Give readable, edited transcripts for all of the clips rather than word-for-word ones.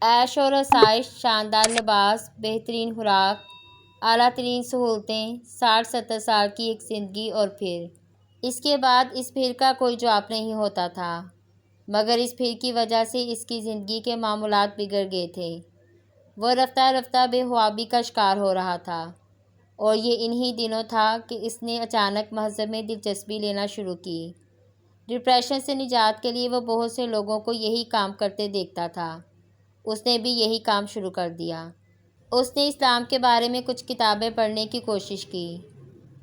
عیش اور آسائش، شاندار لباس، بہترین خوراک، اعلیٰ ترین سہولتیں، 60-70 سال کی ایک زندگی، اور پھر اس کے بعد اس بھیڑ کا کوئی جواب نہیں ہوتا تھا۔ مگر اس بھیڑ کی وجہ سے اس کی زندگی کے معمولات بگڑ گئے تھے۔ وہ رفتہ رفتہ بے خوابی کا شکار ہو رہا تھا، اور یہ انہی دنوں تھا کہ اس نے اچانک مذہب میں دلچسپی لینا شروع کی۔ ڈپریشن سے نجات کے لیے وہ بہت سے لوگوں کو یہی کام کرتے دیکھتا تھا۔ اس نے بھی یہی کام شروع کر دیا۔ اس نے اسلام کے بارے میں کچھ کتابیں پڑھنے کی کوشش کی۔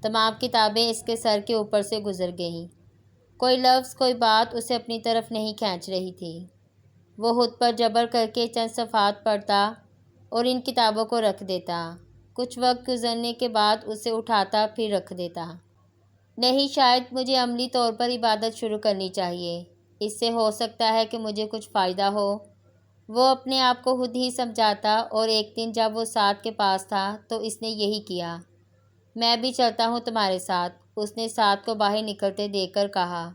تمام کتابیں اس کے سر کے اوپر سے گزر گئیں۔ کوئی لفظ، کوئی بات اسے اپنی طرف نہیں کھینچ رہی تھی۔ وہ خود پر جبر کر کے چند صفحات پڑھتا اور ان کتابوں کو رکھ دیتا۔ کچھ وقت گزرنے کے بعد اسے اٹھاتا، پھر رکھ دیتا۔ نہیں، شاید مجھے عملی طور پر عبادت شروع کرنی چاہیے۔ اس سے ہو سکتا ہے کہ مجھے کچھ فائدہ ہو۔ وہ اپنے آپ کو خود ہی سمجھاتا، اور ایک دن جب وہ سعد کے پاس تھا تو اس نے یہی کیا۔ میں بھی چلتا ہوں تمہارے ساتھ، اس نے سعد کو باہر نکلتے دیکھ کر کہا۔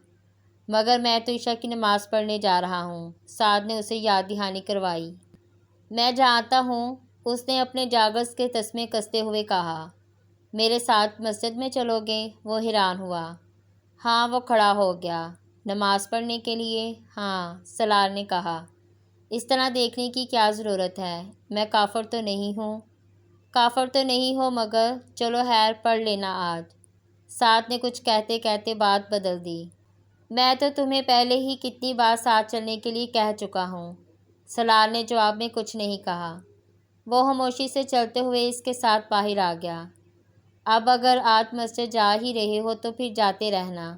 مگر میں تو عشاء کی نماز پڑھنے جا رہا ہوں، سعد نے اسے یاد دہانی کروائی۔ میں جانتا ہوں، اس نے اپنے جاگرس کے تسمے کستے ہوئے کہا۔ میرے ساتھ مسجد میں چلو گے؟ وہ حیران ہوا۔ ہاں، وہ کھڑا ہو گیا۔ نماز پڑھنے کے لیے؟ ہاں، سلار نے کہا۔ اس طرح دیکھنے کی کیا ضرورت ہے؟ میں کافر تو نہیں ہوں؟ کافر تو نہیں ہو، مگر چلو خیر، پڑھ لینا آج۔ سعد نے کچھ کہتے کہتے بات بدل دی۔ میں تو تمہیں پہلے ہی کتنی بار ساتھ چلنے کے لیے کہہ چکا ہوں۔ سلار نے جواب میں کچھ نہیں کہا۔ وہ خاموشی سے چلتے ہوئے اس کے ساتھ باہر آ گیا۔ اب اگر آج مسجد جا ہی رہے ہو تو پھر جاتے رہنا،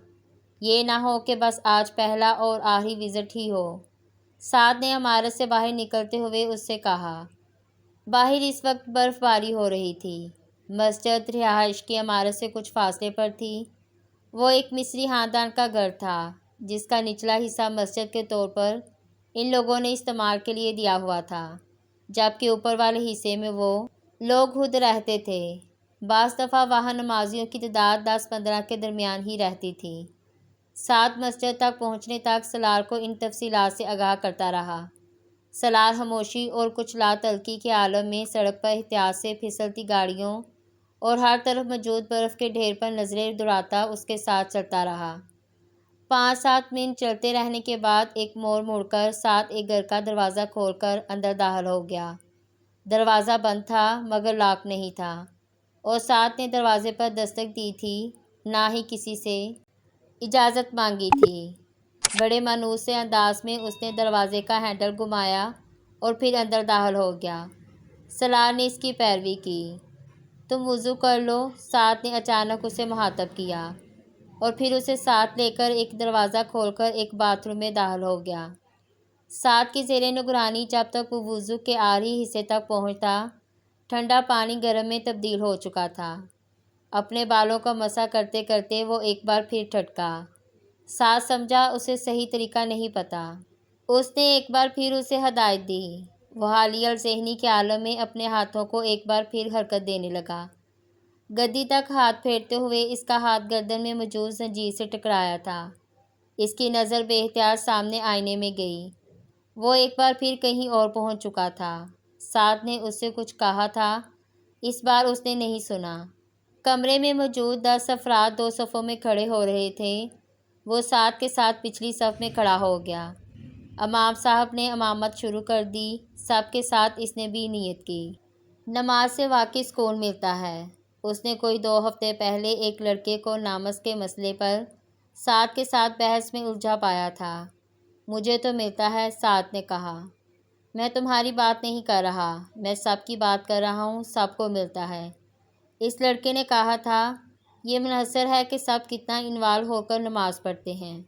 یہ نہ ہو کہ بس آج پہلا اور آخری وزٹ ہی ہو۔ سعد نے عمارت سے باہر نکلتے ہوئے اس سے کہا۔ باہر اس وقت برف باری ہو رہی تھی۔ مسجد رہائش کی عمارت سے کچھ فاصلے پر تھی۔ وہ ایک مصری خاندان کا گھر تھا، جس کا نچلا حصہ مسجد کے طور پر ان لوگوں نے استعمال کے لیے دیا ہوا تھا، جبکہ اوپر والے حصے میں وہ لوگ خود رہتے تھے۔ بعض دفعہ وہاں نمازیوں کی تعداد 10-15 کے درمیان ہی رہتی تھی۔ سعد مسجد تک پہنچنے تک سلار کو ان تفصیلات سے آگاہ کرتا رہا۔ سلار خاموشی اور کچھ لا تعلقی کے عالم میں سڑک پر احتیاط سے پھسلتی گاڑیوں اور ہر طرف موجود برف کے ڈھیر پر نظریں دوڑاتا اس کے ساتھ چلتا رہا۔ 5-7 منٹ چلتے رہنے کے بعد ایک موڑ کر سعد ایک گھر کا دروازہ کھول کر اندر داخل ہو گیا۔ دروازہ بند تھا، مگر لاک نہیں تھا، اور سعد نے دروازے پر دستک دی تھی، نہ ہی کسی سے اجازت مانگی تھی۔ بڑے مانوس سے انداز میں اس نے دروازے کا ہینڈل گھمایا اور پھر اندر داخل ہو گیا۔ سلار نے اس کی پیروی کی۔ تم وضو کر لو، سعد نے اچانک اسے مخاطب کیا، اور پھر اسے ساتھ لے کر ایک دروازہ کھول کر ایک باتھ روم میں داخل ہو گیا۔ سعد کی زیر نگرانی جب تک وہ وضو کے آخری حصے تک پہنچتا، ٹھنڈا پانی گرم میں تبدیل ہو چکا تھا۔ اپنے بالوں کو مسح کرتے کرتے وہ ایک بار پھر ٹھٹکا۔ سعد سمجھا اسے صحیح طریقہ نہیں پتہ۔ اس نے ایک بار پھر اسے ہدایت دی۔ وہ حالیہ ذہنی کے عالم میں اپنے ہاتھوں کو ایک بار پھر حرکت دینے لگا۔ گدی تک ہاتھ پھیرتے ہوئے اس کا ہاتھ گردن میں موجود زنجیر سے ٹکرایا تھا۔ اس کی نظر بے احتیاط سامنے آئینے میں گئی۔ وہ ایک بار پھر کہیں اور پہنچ چکا تھا۔ سعد نے اس سے کچھ کہا تھا، اس بار اس نے نہیں سنا۔ کمرے میں موجود 10 افراد 2 صفوں میں کھڑے ہو رہے تھے۔ وہ سعد کے ساتھ پچھلی صف میں کھڑا ہو گیا۔ امام صاحب نے امامت شروع کر دی۔ سب کے ساتھ اس نے بھی نیت کی۔ نماز سے واقعی سکون ملتا ہے۔ اس نے کوئی 2 ہفتے پہلے ایک لڑکے کو ناموس کے مسئلے پر سعد کے ساتھ بحث میں الجھا پایا تھا۔ مجھے تو ملتا ہے، سعد نے کہا۔ میں تمہاری بات نہیں کر رہا، میں سب کی بات کر رہا ہوں، سب کو ملتا ہے۔ اس لڑکے نے کہا تھا۔ یہ منحصر ہے کہ سب کتنا انوالو ہو کر نماز پڑھتے ہیں۔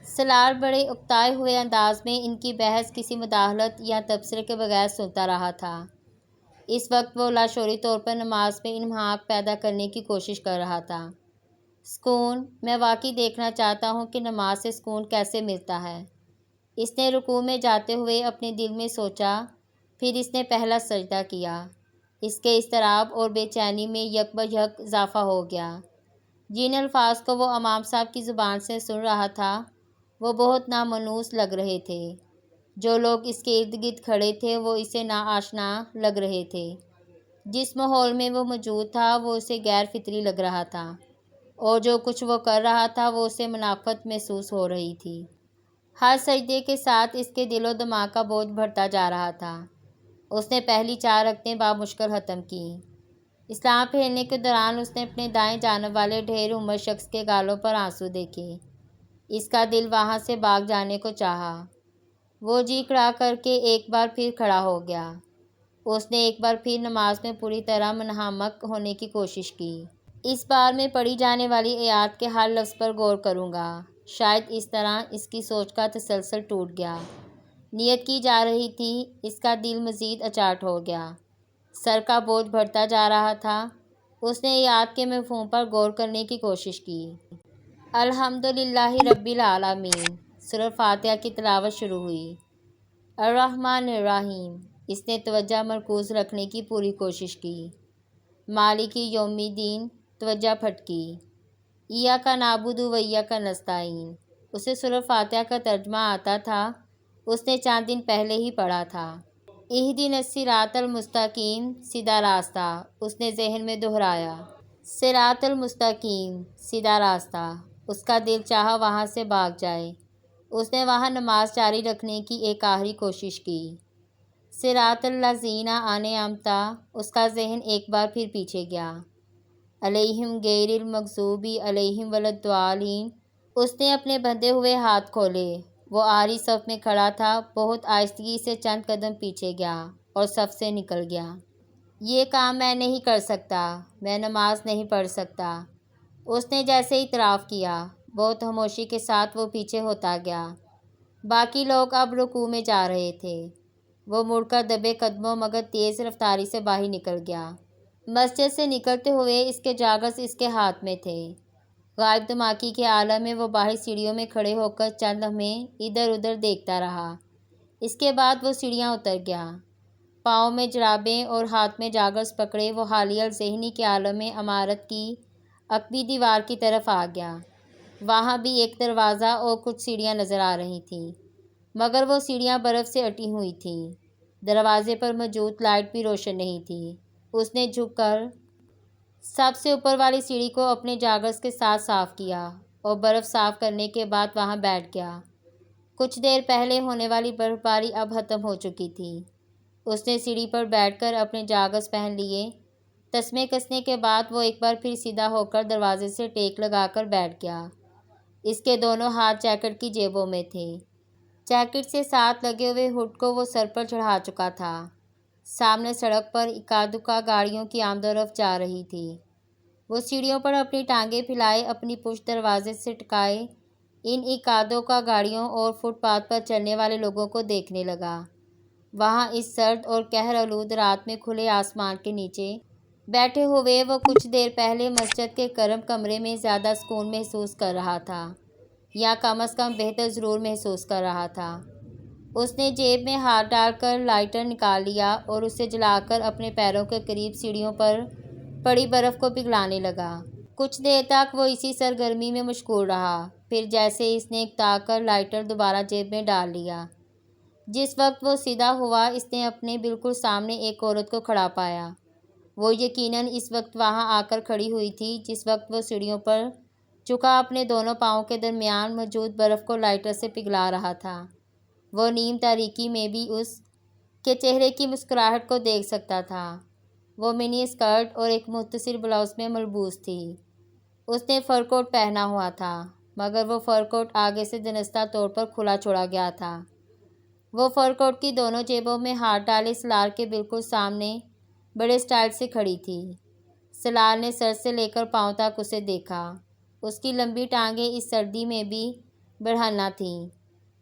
سلار بڑے اکتائے ہوئے انداز میں ان کی بحث کسی مداخلت یا تبصرے کے بغیر سنتا رہا تھا۔ اس وقت وہ لاشعوری طور پر نماز میں انہماک پیدا کرنے کی کوشش کر رہا تھا۔ سکون؟ میں واقعی دیکھنا چاہتا ہوں کہ نماز سے سکون کیسے ملتا ہے۔ اس نے رکوع میں جاتے ہوئے اپنے دل میں سوچا، پھر اس نے پہلا سجدہ کیا۔ اس کے اضطراب اور بے چینی میں یک بہ یک اضافہ ہو گیا۔ جن الفاظ کو وہ امام صاحب کی زبان سے سن رہا تھا وہ بہت نامانوس لگ رہے تھے۔ جو لوگ اس کے ارد گرد کھڑے تھے وہ اسے ناآشنا لگ رہے تھے۔ جس ماحول میں وہ موجود تھا وہ اسے غیر فطری لگ رہا تھا، اور جو کچھ وہ کر رہا تھا وہ اسے منافقت محسوس ہو رہی تھی۔ ہر سجدے کے ساتھ اس کے دل و دماغ کا بوجھ بڑھتا جا رہا تھا۔ اس نے پہلی 4 رکعتیں بامشکل ختم کیں۔ اسلام پھیلنے کے دوران اس نے اپنے دائیں جانب والے ڈھیر عمر شخص کے گالوں پر آنسو دیکھے۔ اس کا دل وہاں سے بھاگ جانے کو چاہا۔ وہ جی کھڑا کر کے ایک بار پھر کھڑا ہو گیا۔ اس نے ایک بار پھر نماز میں پوری طرح منہمک ہونے کی کوشش کی۔ اس بار میں پڑھی جانے والی آیات کے ہر لفظ پر غور کروں گا۔ شاید اس طرح اس کی سوچ کا تسلسل ٹوٹ گیا۔ نیت کی جا رہی تھی، اس کا دل مزید اچاٹ ہو گیا۔ سر کا بوجھ بڑھتا جا رہا تھا۔ اس نے آیات کے مفہوم پر غور کرنے کی کوشش کی۔ الحمدللہ رب العالمین۔ سورہ فاتحہ کی تلاوت شروع ہوئی۔ الرحمن الرحیم۔ اس نے توجہ مرکوز رکھنے کی پوری کوشش کی۔ مالک یوم الدین۔ توجہ پھٹکی۔ ایاک نعبد و ایاک نستعین۔ اسے سورہ فاتحہ کا ترجمہ آتا تھا، اس نے چند دن پہلے ہی پڑھا تھا۔ اہدنا الصراط المستقیم، سیدھا راستہ، اس نے ذہن میں دہرایا۔ صراط المستقیم، سیدھا راستہ۔ اس کا دل چاہا وہاں سے بھاگ جائے۔ اس نے وہاں نماز جاری رکھنے کی ایک آخری کوشش کی۔ صراط الذین انعمت، اس کا ذہن ایک بار پھر پیچھے گیا۔ علیہم غیر المغضوب علیہم ولا الضالین۔ اس نے اپنے بندھے ہوئے ہاتھ کھولے۔ وہ آخری صف میں کھڑا تھا، بہت آہستگی سے چند قدم پیچھے گیا اور صف سے نکل گیا۔ یہ کام میں نہیں کر سکتا، میں نماز نہیں پڑھ سکتا، اس نے جیسے اعتراف کیا۔ بہت خاموشی کے ساتھ وہ پیچھے ہوتا گیا۔ باقی لوگ اب رکوع میں جا رہے تھے۔ وہ مڑ کر دبے قدموں مگر تیز رفتاری سے باہر نکل گیا۔ مسجد سے نکلتے ہوئے اس کے جاگز اس کے ہاتھ میں تھے۔ غائب دماغی کے عالم میں وہ باہر سیڑھیوں میں کھڑے ہو کر چند لمحے ادھر ادھر دیکھتا رہا۔ اس کے بعد وہ سیڑھیاں اتر گیا۔ پاؤں میں جرابیں اور ہاتھ میں جاگز پکڑے وہ حالیہ ذہنی کے عالم میں عمارت کی عقبی دیوار کی طرف آ گیا۔ وہاں بھی ایک دروازہ اور کچھ سیڑھیاں نظر آ رہی تھیں، مگر وہ سیڑھیاں برف سے اٹی ہوئی تھیں۔ دروازے پر موجود لائٹ بھی روشن نہیں تھی۔ اس نے جھک کر سب سے اوپر والی سیڑھی کو اپنے جاگز کے ساتھ صاف کیا اور برف صاف کرنے کے بعد وہاں بیٹھ گیا۔ کچھ دیر پہلے ہونے والی برف باری اب ختم ہو چکی تھی۔ اس نے سیڑھی پر بیٹھ کر اپنے جاگز پہن لیے۔ تسمے کسنے کے بعد وہ ایک بار پھر سیدھا ہو کر دروازے سے ٹیک لگا کر بیٹھ گیا۔ اس کے دونوں ہاتھ جیکٹ کی جیبوں میں تھے۔ جیکٹ سے ساتھ لگے ہوئے ہڈ کو وہ سر پر چڑھا چکا تھا۔ سامنے سڑک پر اکا دکا گاڑیوں کی آمد و رفت جا رہی تھی۔ وہ سیڑھیوں پر اپنی ٹانگیں پھیلائے اپنی پشت دروازے سے ٹکائے ان اکا دکا گاڑیوں اور فٹ پاتھ پر چلنے والے لوگوں کو دیکھنے لگا۔ وہاں اس سرد اور قہر آلود رات میں کھلے آسمان کے نیچے بیٹھے ہوئے وہ کچھ دیر پہلے مسجد کے گرم کمرے میں زیادہ سکون محسوس کر رہا تھا، یا کم از کم بہتر ضرور محسوس کر رہا تھا۔ اس نے جیب میں ہاتھ ڈال کر لائٹر نکال لیا اور اسے جلا کر اپنے پیروں کے قریب سیڑھیوں پر پڑی برف کو پگھلانے لگا۔ کچھ دیر تک وہ اسی سرگرمی میں مشغول رہا، پھر جیسے اس نے اکتا کر لائٹر دوبارہ جیب میں ڈال لیا۔ جس وقت وہ سیدھا ہوا اس نے اپنے بالکل سامنے ایک عورت کو کھڑا پایا۔ وہ یقیناً اس وقت وہاں آ کر کھڑی ہوئی تھی جس وقت وہ سیڑھیوں پر جھکا اپنے دونوں پاؤں کے درمیان موجود برف کو لائٹر سے پگھلا رہا تھا۔ وہ نیم تاریکی میں بھی اس کے چہرے کی مسکراہٹ کو دیکھ سکتا تھا۔ وہ منی اسکرٹ اور ایک مختصر بلاؤز میں ملبوس تھی۔ اس نے فر کوٹ پہنا ہوا تھا، مگر وہ فر کوٹ آگے سے دنستہ طور پر کھلا چھوڑا گیا تھا۔ وہ فر کوٹ کی دونوں جیبوں میں ہاتھ ڈالے سلار کے بالکل سامنے بڑے سٹائل سے کھڑی تھی۔ سلار نے سر سے لے کر پاؤں تک اسے دیکھا۔ اس کی لمبی ٹانگیں اس سردی میں بھی برہنہ تھیں۔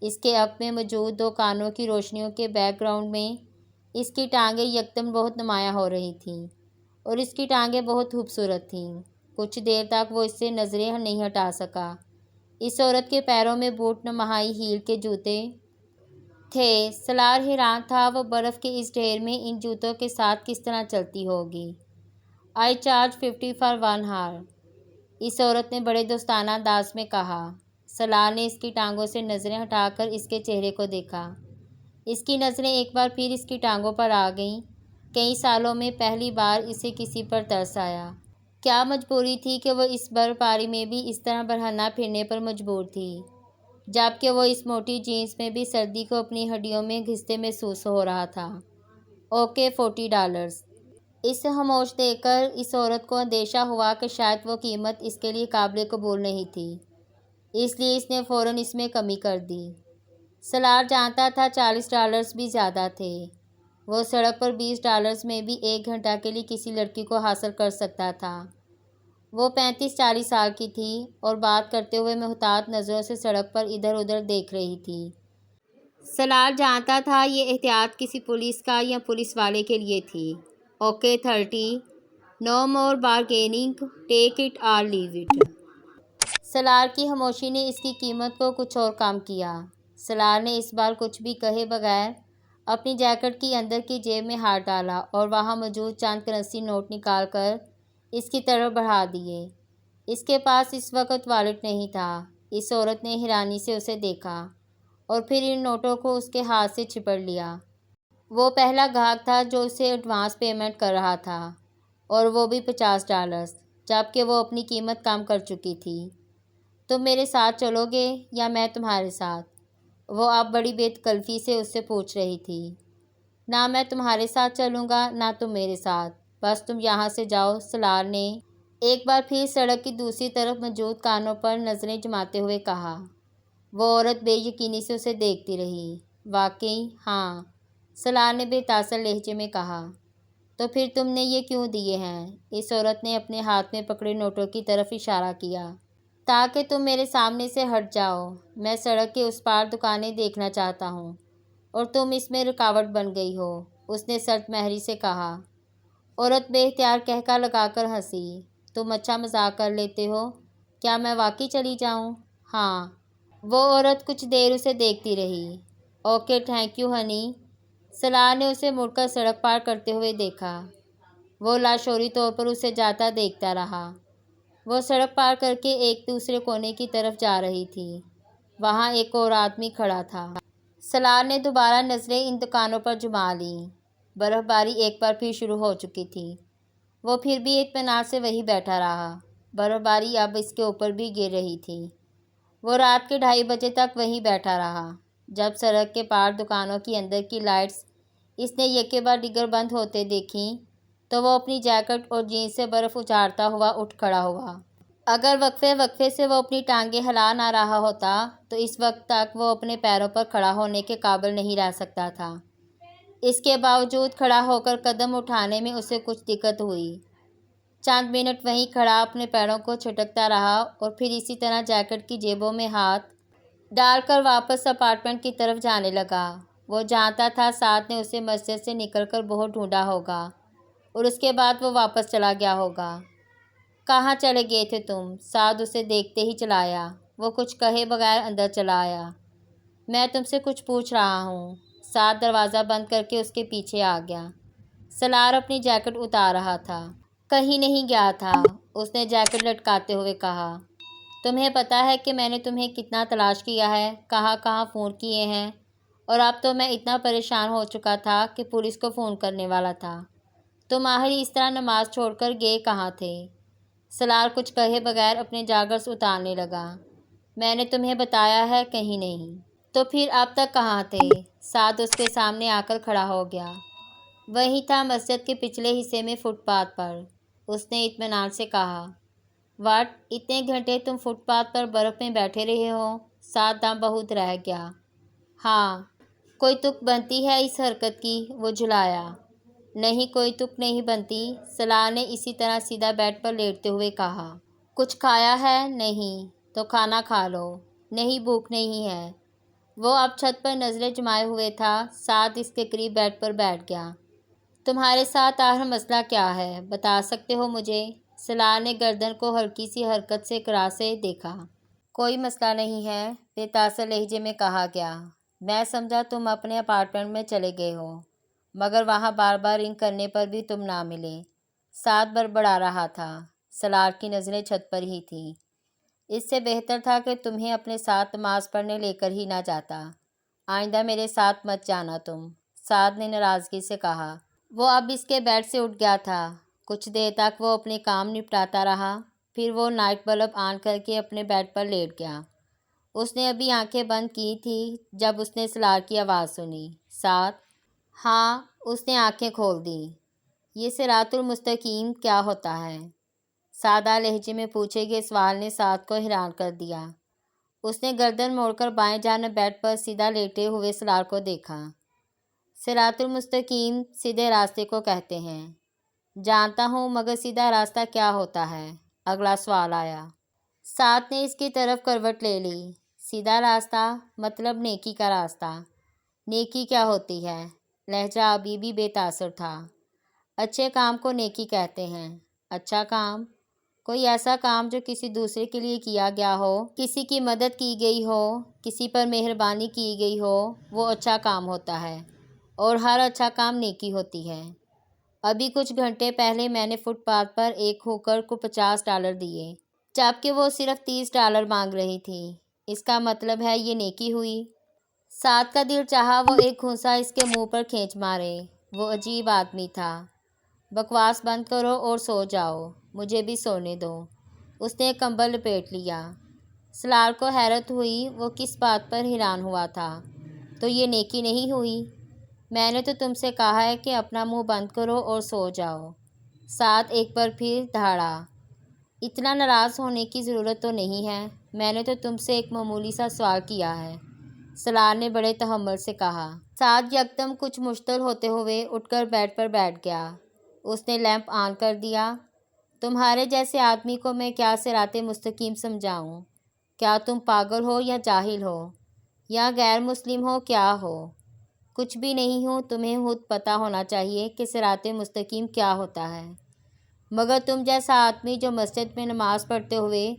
اس کے عقب میں موجود 2 کانوں کی روشنیوں کے بیک گراؤنڈ میں اس کی ٹانگیں یکدم بہت نمایاں ہو رہی تھیں، اور اس کی ٹانگیں بہت خوبصورت تھیں۔ کچھ دیر تک وہ اس سے نظریں نہیں ہٹا سکا۔ اس عورت کے پیروں میں بوٹ نما ہائی ہیل کے جوتے تھے۔ سلار حیران تھا وہ برف کے اس ڈھیر میں ان جوتوں کے ساتھ کس طرح چلتی ہوگی۔ I charge 50 for 1 hour، اس عورت نے بڑے دوستانہ انداز میں کہا۔ سلار نے اس کی ٹانگوں سے نظریں ہٹا کر اس کے چہرے کو دیکھا۔ اس کی نظریں ایک بار پھر اس کی ٹانگوں پر آ گئیں۔ کئی سالوں میں پہلی بار اسے کسی پر ترس آیا۔ کیا مجبوری تھی کہ وہ اس برفباری میں بھی اس طرح برہنہ پھرنے پر مجبور تھی، جبکہ وہ اس موٹی جینس میں بھی سردی کو اپنی ہڈیوں میں گھستے محسوس ہو رہا تھا۔ اوکے $40۔ اسے خاموش دیکھ کر اس عورت کو اندیشہ ہوا کہ شاید وہ قیمت اس کے لیے قابل قبول نہیں تھی، اس لیے اس نے فوراً اس میں کمی کر دی۔ سالار جانتا تھا $40 بھی زیادہ تھے۔ وہ سڑک پر $20 میں بھی 1 گھنٹہ کے لیے کسی لڑکی کو حاصل کر سکتا تھا۔ وہ 35-40 سال کی تھی اور بات کرتے ہوئے محتاط نظروں سے سڑک پر ادھر ادھر دیکھ رہی تھی۔ سالار جانتا تھا یہ احتیاط کسی پولیس کا یا پولیس والے کے لیے تھی۔ Okay $30۔ No more bargaining, take it or leave it. سالار کی خاموشی نے اس کی قیمت کو کچھ اور کم کیا۔ سالار نے اس بار کچھ بھی کہے بغیر اپنی جیکٹ کی اندر کی جیب میں ہاتھ ڈالا اور وہاں موجود چند کرنسی نوٹ نکال کر اس کی طرف بڑھا دیے۔ اس کے پاس اس وقت والیٹ نہیں تھا۔ اس عورت نے حیرانی سے اسے دیکھا اور پھر ان نوٹوں کو اس کے ہاتھ سے چپڑ لیا۔ وہ پہلا گاہک تھا جو اسے ایڈوانس پیمنٹ کر رہا تھا، اور وہ بھی $50، جبکہ وہ اپنی قیمت کم کر چکی تھی۔ تم میرے ساتھ چلو گے یا میں تمہارے ساتھ؟ وہ اب بڑی بے تکلفی سے اس سے پوچھ رہی تھی۔ نہ میں تمہارے ساتھ چلوں گا نہ تم میرے ساتھ، بس تم یہاں سے جاؤ، سالار نے ایک بار پھر سڑک کی دوسری طرف موجود کانوں پر نظریں جماتے ہوئے کہا۔ وہ عورت بے یقینی سے اسے دیکھتی رہی۔ واقعی؟ ہاں، سالار نے بے تاثر لہجے میں کہا۔ تو پھر تم نے یہ کیوں دیے ہیں؟ اس عورت نے اپنے ہاتھ میں پکڑے نوٹوں کی طرف اشارہ کیا۔ تاکہ تم میرے سامنے سے ہٹ جاؤ۔ میں سڑک کے اس پار دکانیں دیکھنا چاہتا ہوں اور تم اس میں رکاوٹ بن گئی ہو، اس نے سرد مہری سے کہا۔ عورت بے اختیار قہقہ لگا کر ہنسی۔ تم اچھا مذاق کر لیتے ہو۔ کیا میں واقعی چلی جاؤں؟ ہاں۔ وہ عورت کچھ دیر اسے دیکھتی رہی۔ Okay thank you honey. Salar نے اسے مڑ کر سڑک پار کرتے ہوئے دیکھا۔ وہ لاشعوری طور پر اسے جاتا دیکھتا رہا۔ وہ سڑک پار کر کے ایک دوسرے کونے کی طرف جا رہی تھی۔ وہاں ایک اور آدمی کھڑا تھا۔ سالار نے دوبارہ نظریں ان دکانوں پر جما لیں۔ برف باری ایک بار پھر شروع ہو چکی تھی۔ وہ پھر بھی اطمینان سے وہیں بیٹھا رہا۔ برف باری اب اس کے اوپر بھی گر رہی تھی۔ وہ رات کے 2:30 بجے تک وہیں بیٹھا رہا۔ جب سڑک کے پار دکانوں کی اندر کی لائٹس اس نے یکے بعد دیگر بند ہوتے دیکھیں تو وہ اپنی جیکٹ اور جینس سے برف اچھالتا ہوا اٹھ کھڑا ہوا۔ اگر وقفے وقفے سے وہ اپنی ٹانگیں ہلا نہ رہا ہوتا تو اس وقت تک وہ اپنے پیروں پر کھڑا ہونے کے قابل نہیں رہ سکتا تھا۔ اس کے باوجود کھڑا ہو کر قدم اٹھانے میں اسے کچھ دقت ہوئی۔ چند منٹ وہیں کھڑا اپنے پیروں کو چھٹکتا رہا اور پھر اسی طرح جیکٹ کی جیبوں میں ہاتھ ڈال کر واپس اپارٹمنٹ کی طرف جانے لگا۔ وہ جانتا تھا سعد نے اسے مسجد سے نکل کر بہت ڈھونڈا ہوگا اور اس کے بعد وہ واپس چلا گیا ہوگا۔ کہاں چلے گئے تھے تم؟ سعد اسے دیکھتے ہی چلا آیا۔ وہ کچھ کہے بغیر اندر چلا آیا۔ میں تم سے کچھ پوچھ رہا ہوں۔ سعد دروازہ بند کر کے اس کے پیچھے آ گیا۔ سالار اپنی جیکٹ اتار رہا تھا۔ کہیں نہیں گیا تھا، اس نے جیکٹ لٹکاتے ہوئے کہا۔ تمہیں پتہ ہے کہ میں نے تمہیں کتنا تلاش کیا ہے، کہاں کہاں فون کیے ہیں، اور اب تو میں اتنا پریشان ہو چکا تھا کہ پولیس کو فون کرنے والا تھا۔ تم آخر اس طرح نماز چھوڑ کر گئے کہاں تھے؟ سالار کچھ کہے بغیر اپنے جاگرس اتارنے لگا۔ میں نے تمہیں بتایا ہے کہیں نہیں۔ تو پھر اب تک کہاں تھے؟ سعد اس کے سامنے آ کر کھڑا ہو گیا۔ وہیں تھا، مسجد کے پچھلے حصے میں فٹ پاتھ پر، اس نے اطمینان سے کہا۔ واٹ! اتنے گھنٹے تم فٹ پاتھ پر برف میں بیٹھے رہے ہو؟ سعد دم بہت رہ گیا۔ ہاں۔ کوئی تک بنتی ہے اس حرکت کی؟ وہ جھلایا۔ نہیں، کوئی تک نہیں بنتی، سالار نے اسی طرح سیدھا بیڈ پر لیٹتے ہوئے کہا۔ کچھ کھایا ہے؟ نہیں۔ تو کھانا کھا لو۔ نہیں، بھوک نہیں ہے۔ وہ اب چھت پر نظریں جمائے ہوئے تھا۔ سعد اس کے قریب بیڈ پر بیٹھ گیا۔ تمہارے ساتھ آخر مسئلہ کیا ہے، بتا سکتے ہو مجھے؟ سالار نے گردن کو ہلکی سی حرکت سے اقرار سے دیکھا۔ کوئی مسئلہ نہیں ہے، بے تاثر لہجے میں کہا گیا۔ میں سمجھا تم اپنے اپارٹمنٹ میں چلے گئے ہو، مگر وہاں بار بار رنگ کرنے پر بھی تم نہ ملے۔ سعد بڑبڑا رہا تھا۔ سالار کی نظریں چھت پر ہی تھیں۔ اس سے بہتر تھا کہ تمہیں اپنے ساتھ نماز پڑھنے لے کر ہی نہ جاتا۔ آئندہ میرے ساتھ مت جانا تم، سعد نے ناراضگی سے کہا۔ وہ اب اس کے بیڈ سے اٹھ گیا تھا۔ کچھ دیر تک وہ اپنے کام نپٹاتا رہا، پھر وہ نائٹ بلب آن کر کے اپنے بیڈ پر لیٹ گیا۔ اس نے ابھی آنکھیں بند کی تھی جب اس نے سلار کی آواز سنی، سعد؟ ہاں، اس نے آنکھیں کھول دیں۔ یہ صراط المستقیم کیا ہوتا ہے؟ سادہ لہجے میں پوچھے گئے سوال نے سعد کو حیران کر دیا۔ اس نے گردن موڑ کر بائیں جانب بیڈ پر سیدھا لیٹے ہوئے سلار کو دیکھا۔ صراط المستقیم سیدھے راستے کو کہتے ہیں۔ جانتا ہوں، مگر سیدھا راستہ کیا ہوتا ہے؟ اگلا سوال آیا۔ سعد نے اس کی طرف کروٹ لے لی۔ سیدھا راستہ مطلب نیکی کا راستہ۔ نیکی کیا ہوتی ہے؟ لہجہ ابھی بھی بے تاثر تھا۔ اچھے کام کو نیکی کہتے ہیں۔ اچھا کام؟ کوئی ایسا کام جو کسی دوسرے کے لیے کیا گیا ہو، کسی کی مدد کی گئی ہو، کسی پر مہربانی کی گئی ہو، وہ اچھا کام ہوتا ہے، اور ہر اچھا کام نیکی ہوتی ہے۔ ابھی کچھ گھنٹے پہلے میں نے فٹ پاتھ پر ایک ہوکر کو $50 دیے، جبکہ وہ صرف $30 مانگ رہی تھی۔ اس کا مطلب ہے یہ نیکی ہوئی؟ سعد کا دل چاہا وہ ایک گھونسا اس کے منہ پر کھینچ مارے۔ وہ عجیب آدمی تھا۔ بکواس بند کرو اور سو جاؤ، مجھے بھی سونے دو۔ اس نے کمبل لپیٹ لیا۔ سلار کو حیرت ہوئی، وہ کس بات پر حیران ہوا تھا۔ تو یہ نیکی نہیں ہوئی؟ میں نے تو تم سے کہا ہے کہ اپنا منہ بند کرو اور سو جاؤ۔ سعد ایک بار پھر دہاڑا۔ اتنا ناراض ہونے کی ضرورت تو نہیں ہے، میں نے تو تم سے ایک معمولی سا سوال کیا ہے، سلار نے بڑے تحمل سے کہا۔ سعد یکدم کچھ مشتعل ہوتے ہوئے اٹھ کر بیڈ پر بیٹھ گیا۔ اس نے لیمپ آن کر دیا۔ تمہارے جیسے آدمی کو میں کیا صراط مستقیم سمجھاؤں؟ کیا تم پاگل ہو یا جاہل ہو یا غیر مسلم ہو، کیا ہو؟ کچھ بھی نہیں ہوں۔ تمہیں خود پتہ ہونا چاہیے کہ صراط مستقیم کیا ہوتا ہے، مگر تم جیسا آدمی جو مسجد میں نماز پڑھتے ہوئے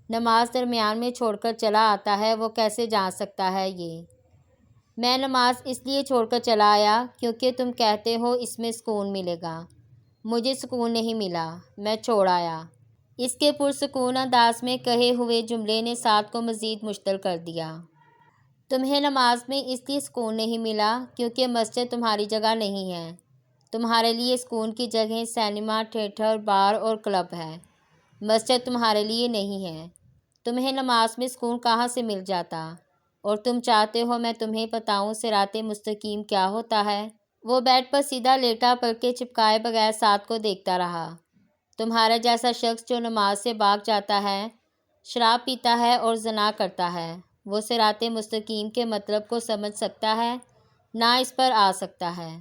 نماز درمیان میں چھوڑ کر چلا آتا ہے، وہ کیسے جان سکتا ہے یہ؟ میں نماز اس لیے چھوڑ کر چلا آیا کیونکہ تم کہتے ہو اس میں سکون ملے گا۔ مجھے سکون نہیں ملا، میں چھوڑ آیا۔ اس کے پرسکون انداز میں کہے ہوئے جملے نے سعد کو مزید مشتعل کر دیا۔ تمہیں نماز میں اس لیے سکون نہیں ملا کیونکہ مسجد تمہاری جگہ نہیں ہے۔ تمہارے لیے سکون کی جگہیں سینما، تھیٹر، بار اور کلب ہے۔ مسجد تمہارے لیے نہیں ہے۔ تمہیں نماز میں سکون کہاں سے مل جاتا؟ اور تم چاہتے ہو میں تمہیں بتاؤں صراط مستقیم کیا ہوتا ہے؟ وہ بیڈ پر سیدھا لیٹا، پلکیں چپکائے بغیر سعد کو دیکھتا رہا۔ تمہارا جیسا شخص جو نماز سے بھاگ جاتا ہے، شراب پیتا ہے اور زنا کرتا ہے، وہ صراط مستقیم کے مطلب کو سمجھ سکتا ہے، نہ اس پر آ سکتا ہے۔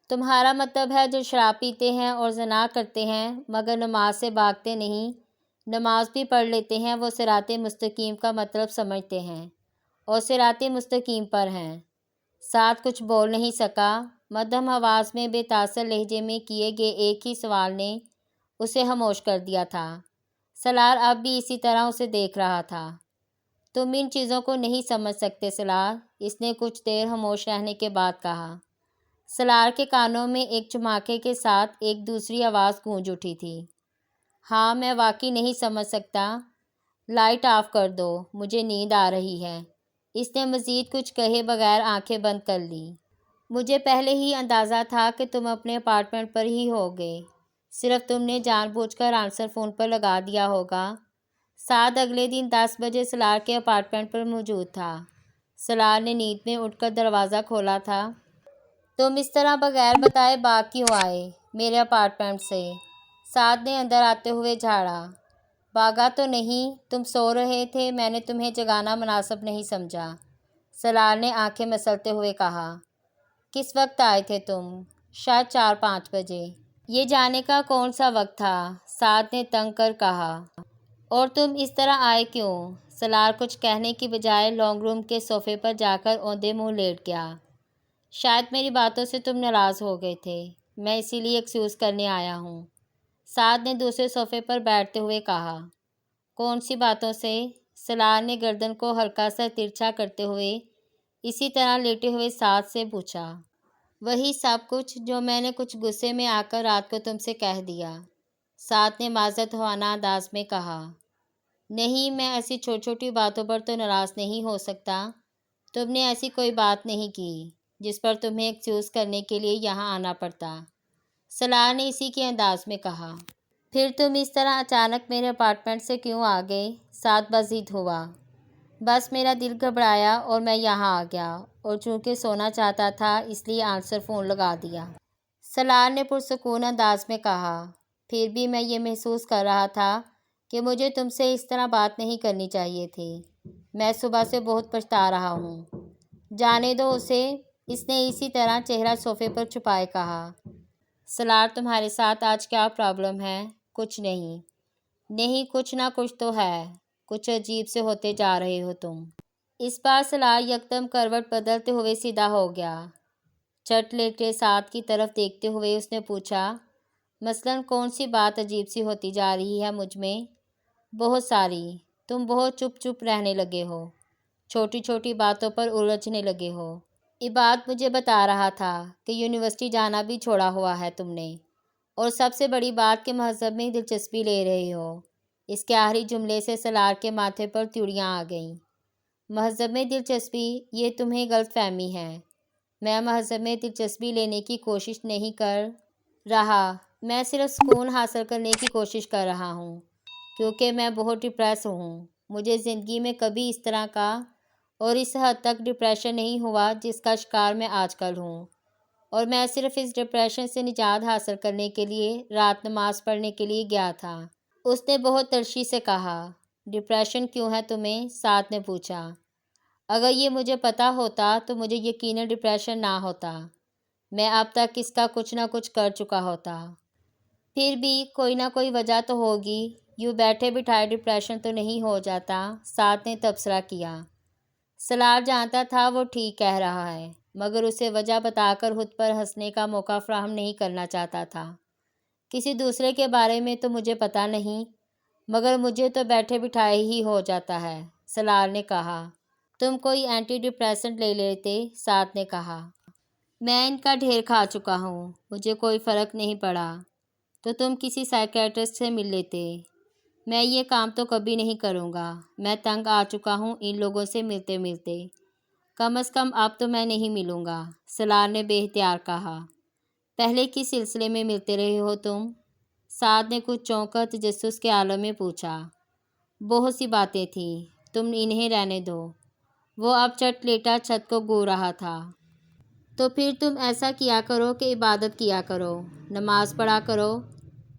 تمہارا مطلب ہے جو شراب پیتے ہیں اور زنا کرتے ہیں مگر نماز سے بھاگتے نہیں، نماز بھی پڑھ لیتے ہیں، وہ صراط مستقیم کا مطلب سمجھتے ہیں اور صراط مستقیم پر ہیں۔ سعد کچھ بول نہیں سکا۔ مدھم آواز میں بے تاثر لہجے میں کیے گئے ایک ہی سوال نے اسے خاموش کر دیا تھا۔ سلار اب بھی اسی طرح اسے دیکھ رہا تھا۔ تم ان چیزوں کو نہیں سمجھ سکتے سلار، اس نے کچھ دیر خاموش رہنے کے بعد کہا۔ سلار کے کانوں میں ایک چماکے کے ساتھ ایک دوسری آواز گونج اٹھی تھی۔ ہاں، میں واقعی نہیں سمجھ سکتا۔ لائٹ آف کر دو، مجھے نیند آ رہی ہے۔ اس نے مزید کچھ کہے بغیر آنکھیں بند کر لیں۔ مجھے پہلے ہی اندازہ تھا کہ تم اپنے اپارٹمنٹ پر ہی ہوگے، صرف تم نے جان بوجھ کر آنسر فون پر لگا دیا ہوگا۔ سعد اگلے دن 10 بجے سلار کے اپارٹمنٹ پر موجود تھا۔ سلار نے نیند میں اٹھ کر دروازہ کھولا تھا۔ تم اس طرح بغیر بتائے بھاگ کیوں آئے میرے اپارٹمنٹ سے؟ سعد نے اندر آتے ہوئے جھاڑا۔ بھاگا تو نہیں، تم سو رہے تھے، میں نے تمہیں جگانا مناسب نہیں سمجھا، سلار نے آنکھیں مسلتے ہوئے کہا۔ کس وقت آئے تھے تم؟ شاید 4-5 بجے۔ یہ جانے کا کون سا وقت تھا؟ سعد نے تنگ کر کہا۔ اور تم اس طرح آئے کیوں؟ سلار کچھ کہنے کی بجائے لانگ روم کے صوفے پر جا کر اوندھے منہ لیٹ گیا۔ شاید میری باتوں سے تم ناراض ہو گئے تھے، میں اسی لیے ایکسکیوز کرنے آیا ہوں، سعد نے دوسرے صوفے پر بیٹھتے ہوئے کہا۔ کون سی باتوں سے؟ سلار نے گردن کو ہلکا سا ترچھا کرتے ہوئے اسی طرح لیٹے ہوئے سعد سے پوچھا۔ وہی سب کچھ جو میں نے کچھ غصے میں آ کر رات کو تم سے کہہ دیا، سعد نے معذرت خواہ انداز میں کہا۔ نہیں، میں ایسی چھوٹی چھوٹی باتوں پر تو ناراض نہیں ہو سکتا، تم نے ایسی کوئی بات نہیں کی جس پر تمہیں ایکسکیوز کرنے کے لیے یہاں آنا پڑتا، سلار نے اسی کے انداز میں کہا۔ پھر تم اس طرح اچانک میرے اپارٹمنٹ سے کیوں آ گئے؟ سعد بضد ہوا۔ بس میرا دل گھبرایا اور میں یہاں آ گیا، اور چونکہ سونا چاہتا تھا اس لیے آنسر فون لگا دیا، سلار نے پرسکون انداز میں کہا۔ پھر بھی میں یہ محسوس کر رہا تھا کہ مجھے تم سے اس طرح بات نہیں کرنی چاہیے تھی۔ میں صبح سے بہت پچھتا رہا ہوں۔ جانے دو اسے، اس نے اسی طرح چہرہ صوفے پر چھپائے کہا۔ سلار تمہارے ساتھ آج کیا پرابلم ہے؟ کچھ نہیں۔ نہیں کچھ نہ کچھ تو ہے، کچھ عجیب سے ہوتے جا رہے ہو تم۔ اس بار سلار یکدم کروٹ بدلتے ہوئے سیدھا ہو گیا۔ چٹ لیٹے سعد کی طرف دیکھتے ہوئے اس نے پوچھا، مثلاً کون سی بات عجیب سی ہوتی جا رہی ہے مجھ میں؟ بہت ساری۔ تم بہت چپ چپ رہنے لگے ہو، چھوٹی چھوٹی باتوں پر الجھنے لگے ہو۔ عباد مجھے بتا رہا تھا کہ یونیورسٹی جانا بھی چھوڑا ہوا ہے تم نے، اور سب سے بڑی بات کہ مہذب میں دلچسپی لے رہے ہو۔ اس کے آخری جملے سے سلار کے ماتھے پر تیوڑیاں آ گئیں۔ مہذب میں دلچسپی، یہ تمہیں غلط فہمی ہے۔ میں مہذب میں دلچسپی لینے کی کوشش نہیں کر رہا، میں صرف سکون حاصل کرنے کی کوشش کر رہا ہوں، کیونکہ میں بہت ڈپریس ہوں۔ مجھے زندگی میں کبھی اس طرح کا اور اس حد تک ڈپریشن نہیں ہوا جس کا شکار میں آج کل ہوں، اور میں صرف اس ڈپریشن سے نجات حاصل کرنے کے لیے رات نماز پڑھنے کے لیے گیا تھا۔ اس نے بہت ترشی سے کہا۔ ڈپریشن کیوں ہے تمہیں؟ سعد نے پوچھا۔ اگر یہ مجھے پتہ ہوتا تو مجھے یقیناً ڈپریشن نہ ہوتا، میں اب تک اس کا کچھ نہ کچھ کر چکا ہوتا۔ پھر بھی کوئی نہ کوئی وجہ تو ہوگی، یوں بیٹھے بٹھائے ڈپریشن تو نہیں ہو جاتا، سعد نے تبصرہ کیا۔ سلار جانتا تھا وہ ٹھیک کہہ رہا ہے، مگر اسے وجہ بتا کر خود پر ہنسنے کا موقع فراہم نہیں کرنا چاہتا تھا۔ کسی دوسرے کے بارے میں تو مجھے پتہ نہیں، مگر مجھے تو بیٹھے بٹھائے ہی ہو جاتا ہے، سلار نے کہا۔ تم کوئی اینٹی ڈپریسنٹ لے لیتے، سعد نے کہا۔ میں ان کا ڈھیر کھا چکا ہوں، مجھے کوئی فرق نہیں پڑا۔ تو تم کسی سائیکیٹرسٹ سے مل لیتے۔ میں یہ کام تو کبھی نہیں کروں گا، میں تنگ آ چکا ہوں ان لوگوں سے ملتے ملتے۔ کم از کم اب تو میں نہیں ملوں گا، سلار نے بے اختیار کہا۔ پہلے کس سلسلے میں ملتے رہے ہو تم؟ سعد نے کچھ چونک کر تجسس کے عالم میں پوچھا۔ بہت سی باتیں تھیں، تم انہیں رہنے دو۔ وہ اب چٹ لیٹا چھت کو گھور رہا تھا۔ تو پھر تم ایسا کیا کرو کہ عبادت کیا کرو، نماز پڑھا کرو۔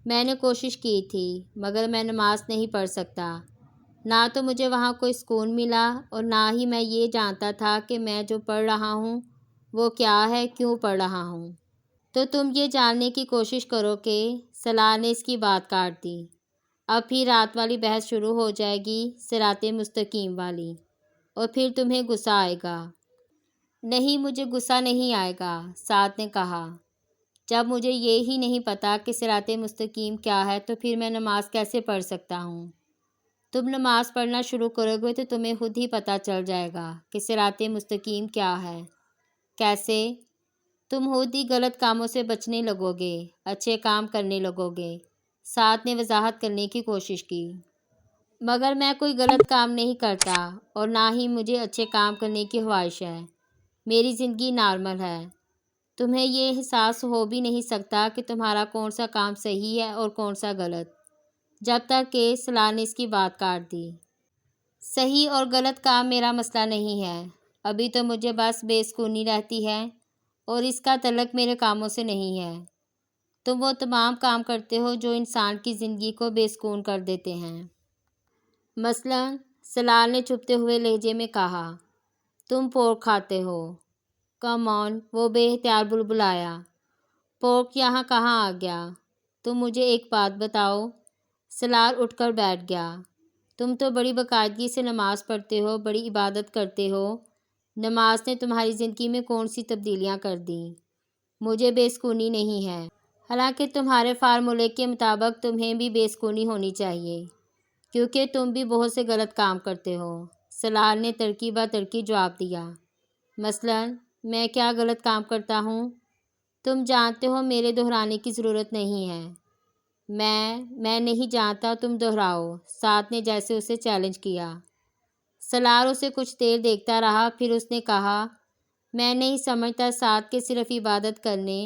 میں نے کوشش کی تھی، مگر میں نماز نہیں پڑھ سکتا۔ نہ تو مجھے وہاں کوئی سکون ملا، اور نہ ہی میں یہ جانتا تھا کہ میں جو پڑھ رہا ہوں وہ کیا ہے، کیوں پڑھ رہا ہوں۔ تو تم یہ جاننے کی کوشش کرو کہ… سلار نے اس کی بات کاٹ دی۔ اب پھر رات والی بحث شروع ہو جائے گی، صراط مستقیم والی، اور پھر تمہیں غصہ آئے گا۔ نہیں مجھے غصہ نہیں آئے گا، سعد نے کہا۔ جب مجھے یہ ہی نہیں پتہ کہ صراط مستقیم کیا ہے تو پھر میں نماز کیسے پڑھ سکتا ہوں؟ تم نماز پڑھنا شروع کرو گے تو تمہیں خود ہی پتہ چل جائے گا کہ صراط مستقیم کیا ہے۔ کیسے؟ تم خود ہی غلط کاموں سے بچنے لگو گے، اچھے کام کرنے لگو گے، سعد نے وضاحت کرنے کی کوشش کی۔ مگر میں کوئی غلط کام نہیں کرتا، اور نہ ہی مجھے اچھے کام کرنے کی خواہش ہے۔ میری زندگی نارمل ہے۔ تمہیں یہ احساس ہو بھی نہیں سکتا کہ تمہارا کون سا کام صحیح ہے اور کون سا غلط، جب تک کہ… سلار نے اس کی بات کاٹ دی۔ صحیح اور غلط کام میرا مسئلہ نہیں ہے، ابھی تو مجھے بس بے سکونی رہتی ہے، اور اس کا تعلق میرے کاموں سے نہیں ہے۔ تم وہ تمام کام کرتے ہو جو انسان کی زندگی کو بے سکون کر دیتے ہیں۔ مثلاً، سلار نے چھپتے ہوئے لہجے میں کہا، تم پورک کھاتے ہو۔ کم آن، وہ بے اختیار بلبلایا۔ پورک یہاں کہاں آ گیا؟ تم مجھے ایک بات بتاؤ۔ سلار اٹھ کر بیٹھ گیا۔ تم تو بڑی باقاعدگی سے نماز پڑھتے ہو، بڑی عبادت کرتے ہو۔ نماز نے تمہاری زندگی میں کون سی تبدیلیاں کر دیں؟ مجھے بے سکونی نہیں ہے، حالانکہ تمہارے فارمولے کے مطابق تمہیں بھی بے سکونی ہونی چاہیے، کیونکہ تم بھی بہت سے غلط کام کرتے ہو، سلار نے تڑکی بہ تڑکی جواب دیا۔ مثلاً، میں کیا غلط کام کرتا ہوں؟ تم جانتے ہو، میرے دہرانے کی ضرورت نہیں ہے۔ میں نہیں جانتا، تم دہراؤ، سعد نے جیسے اسے چیلنج کیا۔ سالار اسے کچھ دیر دیکھتا رہا، پھر اس نے کہا، میں نہیں سمجھتا سعد کہ صرف عبادت کرنے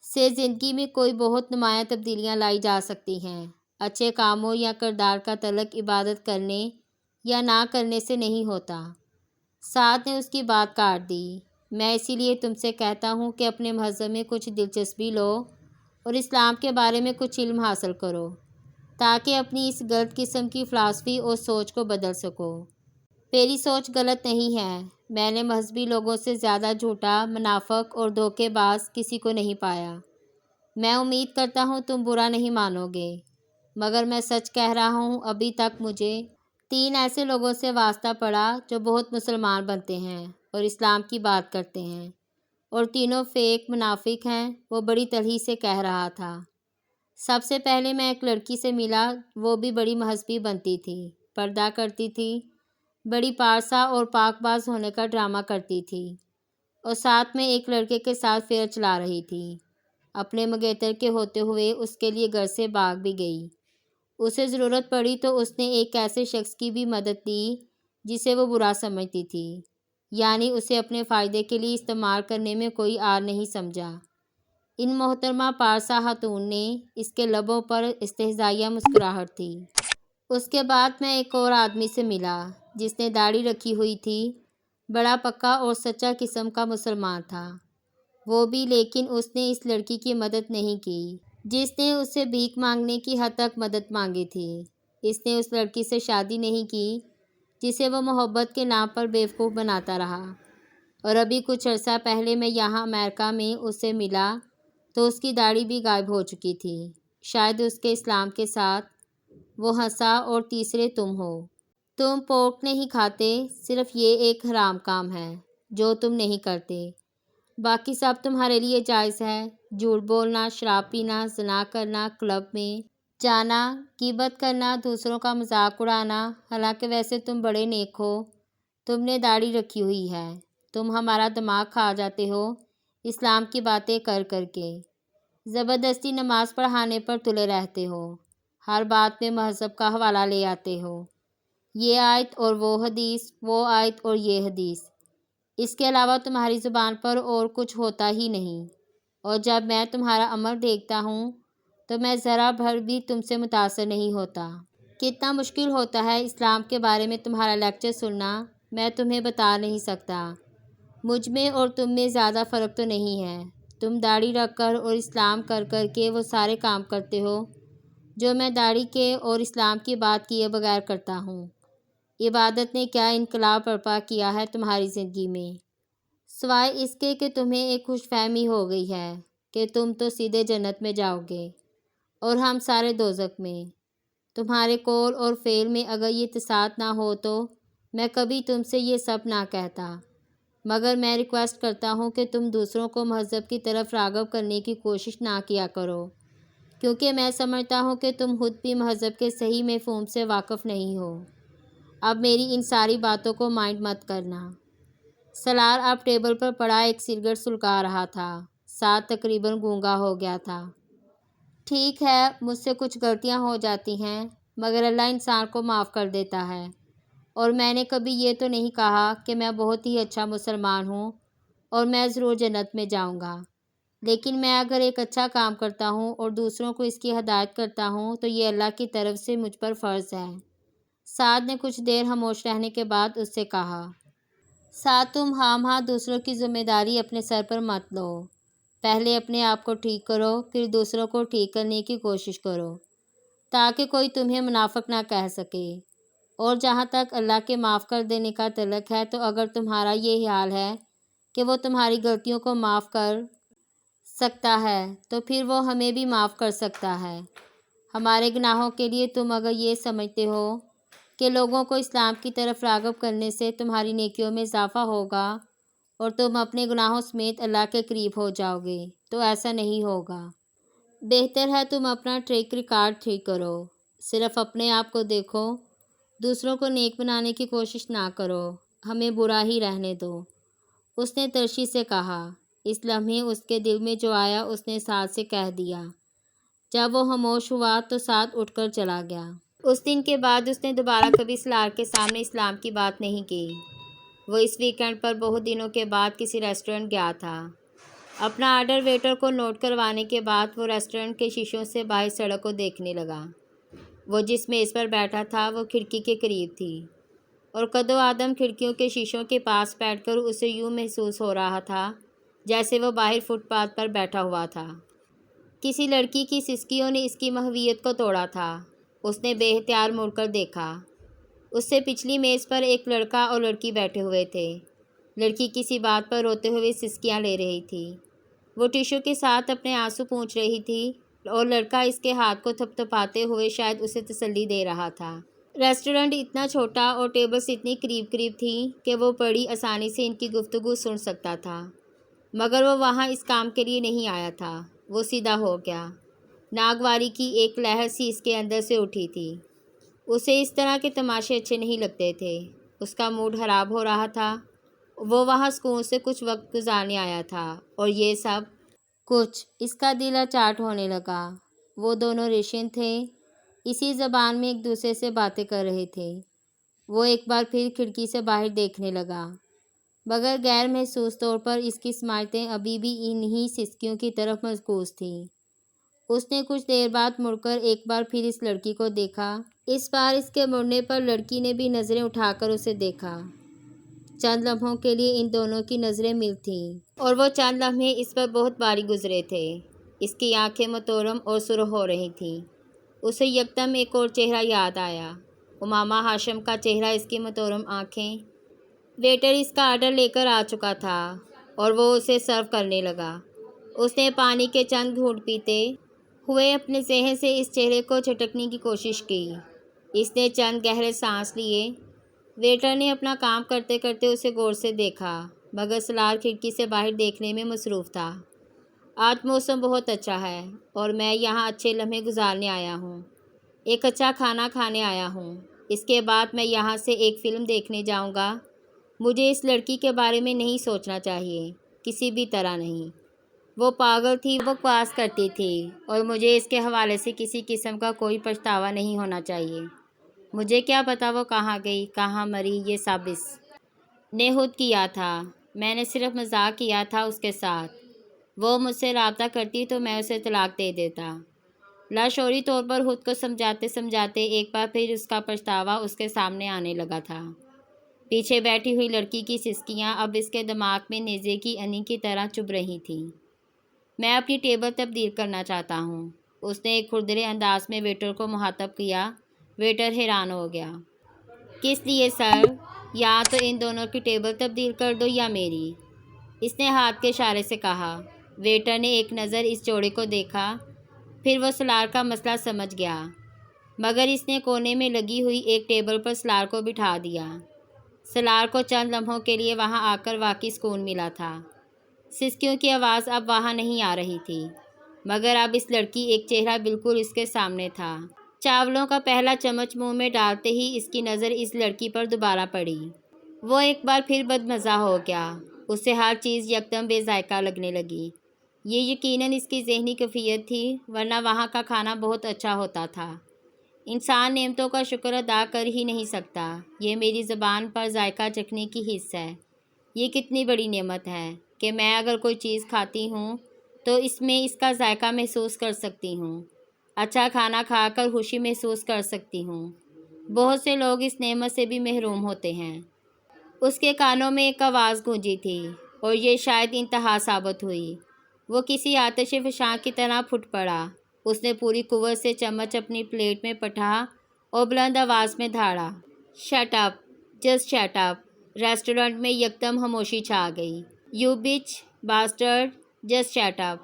سے زندگی میں کوئی بہت نمایاں تبدیلیاں لائی جا سکتی ہیں۔ اچھے کاموں یا کردار کا تعلق عبادت کرنے یا نہ کرنے سے نہیں ہوتا۔ سعد نے اس کی بات کاٹ دی۔ میں اسی لیے تم سے کہتا ہوں کہ اپنے مذہب میں کچھ دلچسپی لو اور اسلام کے بارے میں کچھ علم حاصل کرو، تاکہ اپنی اس غلط قسم کی فلسفی اور سوچ کو بدل سکو۔ میری سوچ غلط نہیں ہے۔ میں نے مذہبی لوگوں سے زیادہ جھوٹا، منافق اور دھوکے باز کسی کو نہیں پایا۔ میں امید کرتا ہوں تم برا نہیں مانو گے، مگر میں سچ کہہ رہا ہوں، ابھی تک مجھے 3 ایسے لوگوں سے واسطہ پڑا جو بہت مسلمان بنتے ہیں اور اسلام کی بات کرتے ہیں، اور تینوں فیک منافق ہیں۔ وہ بڑی تلخی سے کہہ رہا تھا۔ سب سے پہلے میں ایک لڑکی سے ملا، وہ بھی بڑی مذہبی بنتی تھی، پردہ کرتی تھی، بڑی پارسا اور پاک باز ہونے کا ڈرامہ کرتی تھی، اور ساتھ میں ایک لڑکے کے ساتھ افیئر چلا رہی تھی۔ اپنے مگیتر کے ہوتے ہوئے اس کے لیے گھر سے بھاگ بھی گئی۔ اسے ضرورت پڑی تو اس نے ایک ایسے شخص کی بھی مدد لی جسے وہ برا سمجھتی تھی، یعنی اسے اپنے فائدے کے لیے استعمال کرنے میں کوئی عار نہیں سمجھا۔ ان محترمہ پارسا خاتون نے، اس کے لبوں پر استہزائیہ مسکراہٹ تھی۔ اس کے بعد میں ایک اور آدمی سے ملا جس نے داڑھی رکھی ہوئی تھی، بڑا پکا اور سچا قسم کا مسلمان تھا وہ بھی، لیکن اس نے اس لڑکی کی مدد نہیں کی جس نے اس سے بھیک مانگنے کی حد تک مدد مانگی تھی۔ اس نے اس لڑکی سے شادی نہیں کی جسے وہ محبت کے نام پر بیوقوف بناتا رہا، اور ابھی کچھ عرصہ پہلے میں یہاں امریکہ میں اس سے ملا تو اس کی داڑھی بھی غائب ہو چکی تھی، شاید اس کے اسلام کے ساتھ۔ وہ ہنسا، اور تیسرے تم ہو۔ تم پورک نہیں کھاتے، صرف یہ ایک حرام کام ہے جو تم نہیں کرتے، باقی سب تمہارے لیے جائز ہے۔ جھوٹ بولنا، شراب پینا، زنا کرنا، کلب میں جانا، غیبت کرنا، دوسروں کا مذاق اڑانا، حالانکہ ویسے تم بڑے نیک ہو۔ تم نے داڑھی رکھی ہوئی ہے، تم ہمارا دماغ کھا جاتے ہو اسلام کی باتیں کر کر کے، زبردستی نماز پڑھانے پر تلے رہتے ہو، ہر بات میں مذہب کا حوالہ لے آتے ہو، یہ آیت اور وہ حدیث، وہ آیت اور یہ حدیث، اس کے علاوہ تمہاری زبان پر اور کچھ ہوتا ہی نہیں، اور جب میں تمہارا عمل دیکھتا ہوں تو میں ذرا بھر بھی تم سے متاثر نہیں ہوتا۔ کتنا مشکل ہوتا ہے اسلام کے بارے میں تمہارا لیکچر سننا، میں تمہیں بتا نہیں سکتا۔ مجھ میں اور تم میں زیادہ فرق تو نہیں ہے۔ تم داڑھی رکھ کر اور اسلام کر کر کے وہ سارے کام کرتے ہو جو میں داڑھی کے اور اسلام کی بات کیے بغیر کرتا ہوں۔ عبادت نے کیا انقلاب برپا کیا ہے تمہاری زندگی میں، سوائے اس کے کہ تمہیں ایک خوش فہمی ہو گئی ہے کہ تم تو سیدھے جنت میں جاؤ گے اور ہم سارے دوزخ میں۔ تمہارے قول اور فعل میں اگر یہ اتساع نہ ہو تو میں کبھی تم سے یہ سب نہ کہتا، مگر میں ریکویسٹ کرتا ہوں کہ تم دوسروں کو مذہب کی طرف راغب کرنے کی کوشش نہ کیا کرو، کیونکہ میں سمجھتا ہوں کہ تم خود بھی مذہب کے صحیح مفہوم سے واقف نہیں ہو۔ اب میری ان ساری باتوں کو مائنڈ مت کرنا۔ سالار اب ٹیبل پر پڑا ایک سگریٹ سلگا رہا تھا۔ سعد تقریباً گونگا ہو گیا تھا۔ ٹھیک ہے، مجھ سے کچھ غلطیاں ہو جاتی ہیں، مگر اللہ انسان کو معاف کر دیتا ہے، اور میں نے کبھی یہ تو نہیں کہا کہ میں بہت ہی اچھا مسلمان ہوں اور میں ضرور جنت میں جاؤں گا، لیکن میں اگر ایک اچھا کام کرتا ہوں اور دوسروں کو اس کی ہدایت کرتا ہوں تو یہ اللہ کی طرف سے مجھ پر فرض ہے۔ سعد نے کچھ دیر خاموش رہنے کے بعد اس سے کہا، سعد، تم ہاں دوسروں کی ذمہ داری اپنے سر پر مت لو، پہلے اپنے آپ کو ٹھیک کرو، پھر دوسروں کو ٹھیک کرنے کی کوشش کرو، تاکہ کوئی تمہیں منافق نہ کہہ سکے۔ اور جہاں تک اللہ کے معاف کر دینے کا تعلق ہے تو اگر تمہارا یہ خیال ہے کہ وہ تمہاری غلطیوں کو معاف کر سکتا ہے تو پھر وہ ہمیں بھی معاف کر سکتا ہے۔ ہمارے گناہوں کے لیے تم اگر یہ سمجھتے ہو کہ لوگوں کو اسلام کی طرف راغب کرنے سے تمہاری نیکیوں میں اضافہ ہوگا اور تم اپنے گناہوں سمیت اللہ کے قریب ہو جاؤ گے، تو ایسا نہیں ہوگا۔ بہتر ہے تم اپنا ٹریک ریکارڈ ٹھیک کرو، صرف اپنے آپ کو دیکھو، دوسروں کو نیک بنانے کی کوشش نہ کرو، ہمیں برا ہی رہنے دو۔ اس نے ترشی سے کہا۔ اس لمحے اس کے دل میں جو آیا اس نے سعد سے کہہ دیا۔ جب وہ خاموش ہوا تو سعد اٹھ کر چلا گیا۔ اس دن کے بعد اس نے دوبارہ کبھی سلار کے سامنے اسلام کی بات نہیں کی۔ وہ اس ویکینڈ پر بہت دنوں کے بعد کسی ریسٹورنٹ گیا تھا۔ اپنا آرڈر ویٹر کو نوٹ کروانے کے بعد وہ ریسٹورنٹ کے شیشوں سے باہر سڑک کو دیکھنے لگا۔ وہ جس میز پر بیٹھا تھا وہ کھڑکی کے قریب تھی اور قدو آدم کھڑکیوں کے شیشوں کے پاس بیٹھ کر اسے یوں محسوس ہو رہا تھا جیسے وہ باہر فٹ پاتھ پر بیٹھا ہوا تھا۔ کسی لڑکی کی سسکیوں نے اس کی محویت کو توڑا تھا۔ اس نے بے اختیار مڑ کر دیکھا۔ اس سے پچھلی میز پر ایک لڑکا اور لڑکی بیٹھے ہوئے تھے۔ لڑکی کسی بات پر روتے ہوئے سسکیاں لے رہی تھی۔ وہ ٹیشو کے ساتھ اپنے آنسو پونچھ رہی تھی اور لڑکا اس کے ہاتھ کو تھپ تھپاتے ہوئے شاید اسے تسلی دے رہا تھا۔ ریسٹورنٹ اتنا چھوٹا اور ٹیبلز اتنی قریب قریب تھیں کہ وہ بڑی آسانی سے ان کی گفتگو سن سکتا تھا، مگر وہ وہاں اس کام کے لیے نہیں آیا تھا۔ وہ سیدھا ہو گیا۔ ناگواری کی ایک لہر سی اس کے اندر سے اٹھی تھی۔ اسے اس طرح کے تماشے اچھے نہیں لگتے تھے۔ اس کا موڈ خراب ہو رہا تھا۔ وہ وہاں سکون سے کچھ وقت گزارنے آیا تھا اور یہ سب کچھ اس کا دل اچاٹ ہونے لگا۔ وہ دونوں ریشین تھے، اسی زبان میں ایک دوسرے سے باتیں کر رہے تھے۔ وہ ایک بار پھر کھڑکی سے باہر دیکھنے لگا، مگر غیر محسوس طور پر اس کی سماعتیں ابھی بھی انہی سسکیوں کی طرف مرکوز تھیں۔ اس نے کچھ دیر بعد مڑ کر ایک بار پھر اس لڑکی کو دیکھا۔ اس بار اس کے مڑنے پر لڑکی نے بھی نظریں اٹھا کر اسے دیکھا۔ چند لمحوں کے لیے ان دونوں کی نظریں مل تھیں اور وہ چند لمحے اس پر بہت بھاری گزرے تھے۔ اس کی آنکھیں متورم اور سرخ ہو رہی تھیں۔ اسے یکدم ایک اور چہرہ یاد آیا، امامہ ہاشم کا چہرہ، اس کی متورم آنکھیں۔ ویٹر اس کا آرڈر لے کر آ چکا تھا اور وہ اسے سرو کرنے لگا۔ اس نے پانی کے چند گھونٹ پیتے ہوئے اپنے ذہن سے اس چہرے کو جھٹکنے کی کوشش کی۔ اس نے چند گہرے سانس لیے۔ ویٹر نے اپنا کام کرتے کرتے اسے غور سے دیکھا، مگر سلار کھڑکی سے باہر دیکھنے میں مصروف تھا۔ آج موسم بہت اچھا ہے اور میں یہاں اچھے لمحے گزارنے آیا ہوں، ایک اچھا کھانا کھانے آیا ہوں۔ اس کے بعد میں یہاں سے ایک فلم دیکھنے جاؤں گا۔ مجھے اس لڑکی کے بارے میں نہیں سوچنا چاہیے، کسی بھی طرح نہیں۔ وہ پاگل تھی، وہ بکواس کرتی تھی اور مجھے اس کے حوالے سے کسی قسم کا کوئی پچھتاوا نہیں ہونا چاہیے۔ مجھے کیا پتا وہ کہاں گئی، کہاں مری، یہ سب اس نے خود کیا تھا۔ میں نے صرف مذاق کیا تھا اس کے ساتھ۔ وہ مجھ سے رابطہ کرتی تو میں اسے طلاق دے دیتا۔ لاشعوری طور پر خود کو سمجھاتے سمجھاتے ایک بار پھر اس کا پچھتاوا اس کے سامنے آنے لگا تھا۔ پیچھے بیٹھی ہوئی لڑکی کی سسکیاں اب اس کے دماغ میں نیزے کی انی کی طرح چبھ رہی تھیں۔ میں اپنی ٹیبل تبدیل کرنا چاہتا ہوں، اس نے ایک کھردرے انداز میں ویٹر کو مخاطب کیا۔ ویٹر حیران ہو گیا۔ کس لیے سر؟ یا تو ان دونوں کی ٹیبل تبدیل کر دو یا میری، اس نے ہاتھ کے اشارے سے کہا۔ ویٹر نے ایک نظر اس جوڑے کو دیکھا، پھر وہ سلار کا مسئلہ سمجھ گیا، مگر اس نے کونے میں لگی ہوئی ایک ٹیبل پر سلار کو بٹھا دیا۔ سلار کو چند لمحوں کے لیے وہاں آ کر واقعی سکون ملا تھا۔ سسکیوں کی آواز اب وہاں نہیں آ رہی تھی، مگر اب اس لڑکی ایک چہرہ بالکل اس کے سامنے تھا۔ چاولوں کا پہلا چمچ منہ میں ڈالتے ہی اس کی نظر اس لڑکی پر دوبارہ پڑی۔ وہ ایک بار پھر بدمزہ ہو گیا۔ اسے ہر چیز یکدم بے ذائقہ لگنے لگی۔ یہ یقیناً اس کی ذہنی کیفیت تھی، ورنہ وہاں کا کھانا بہت اچھا ہوتا تھا۔ انسان نعمتوں کا شکر ادا کر ہی نہیں سکتا۔ یہ میری زبان پر ذائقہ چکھنے کی حس ہے۔ یہ کتنی بڑی نعمت ہے کہ میں اگر کوئی چیز کھاتی ہوں تو اس میں اس کا ذائقہ محسوس کر سکتی ہوں، اچھا کھانا کھا کر خوشی محسوس کر سکتی ہوں۔ بہت سے لوگ اس نعمت سے بھی محروم ہوتے ہیں۔ اس کے کانوں میں ایک آواز گونجی تھی اور یہ شاید انتہا ثابت ہوئی۔ وہ کسی آتش فشاں کی طرح پھٹ پڑا۔ اس نے پوری قوت سے چمچ اپنی پلیٹ میں پٹھا اور بلند آواز میں دھاڑا، shut up, just shut up. Restaurant میں یکدم خاموشی چھا گئی۔ یو بچ باسٹرڈ، جسٹ شٹ اپ۔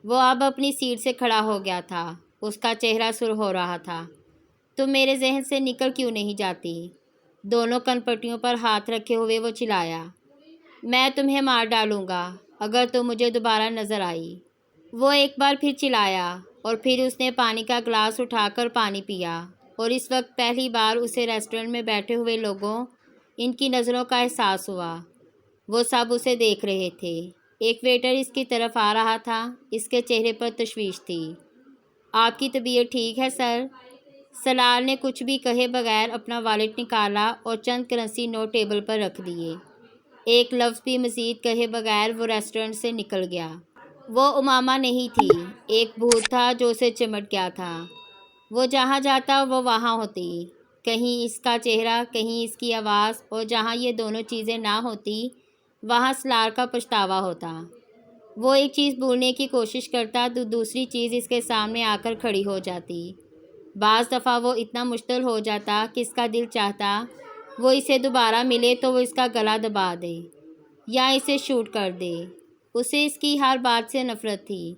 وہ اب اپنی سیٹ سے کھڑا ہو گیا تھا۔ اس کا چہرہ سرخ ہو رہا تھا۔ تم میرے ذہن سے نکل کیوں نہیں جاتی؟ دونوں کنپٹیوں پر ہاتھ رکھے ہوئے وہ چلایا۔ میں تمہیں مار ڈالوں گا اگر تم مجھے دوبارہ نظر آئی۔ وہ ایک بار پھر چلایا اور پھر اس نے پانی کا گلاس اٹھا کر پانی پیا، اور اس وقت پہلی بار اسے ریسٹورنٹ میں بیٹھے ہوئے لوگوں، ان کی نظروں کا احساس ہوا۔ وہ سب اسے دیکھ رہے تھے۔ ایک ویٹر اس کی طرف آ رہا تھا۔ اس کے چہرے پر تشویش تھی۔ آپ کی طبیعت ٹھیک ہے سر؟ سلال نے کچھ بھی کہے بغیر اپنا والیٹ نکالا اور چند کرنسی نوٹ ٹیبل پر رکھ دیے۔ ایک لفظ بھی مزید کہے بغیر وہ ریسٹورنٹ سے نکل گیا۔ وہ امامہ نہیں تھی، ایک بھوت تھا جو اسے چمٹ گیا تھا۔ وہ جہاں جاتا وہ وہاں ہوتی، کہیں اس کا چہرہ، کہیں اس کی آواز، اور جہاں یہ دونوں چیزیں نہ ہوتی وہاں سلال کا پچھتاوا ہوتا۔ وہ ایک چیز بھولنے کی کوشش کرتا تو دوسری چیز اس کے سامنے آ کر کھڑی ہو جاتی۔ بعض دفعہ وہ اتنا مشتعل ہو جاتا کہ اس کا دل چاہتا وہ اسے دوبارہ ملے تو وہ اس کا گلا دبا دے یا اسے شوٹ کر دے۔ اسے اس کی ہر بات سے نفرت تھی۔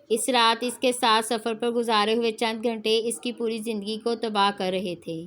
اس رات اس کے ساتھ سفر پر گزارے ہوئے چند گھنٹے اس کی پوری زندگی کو تباہ کر رہے تھے۔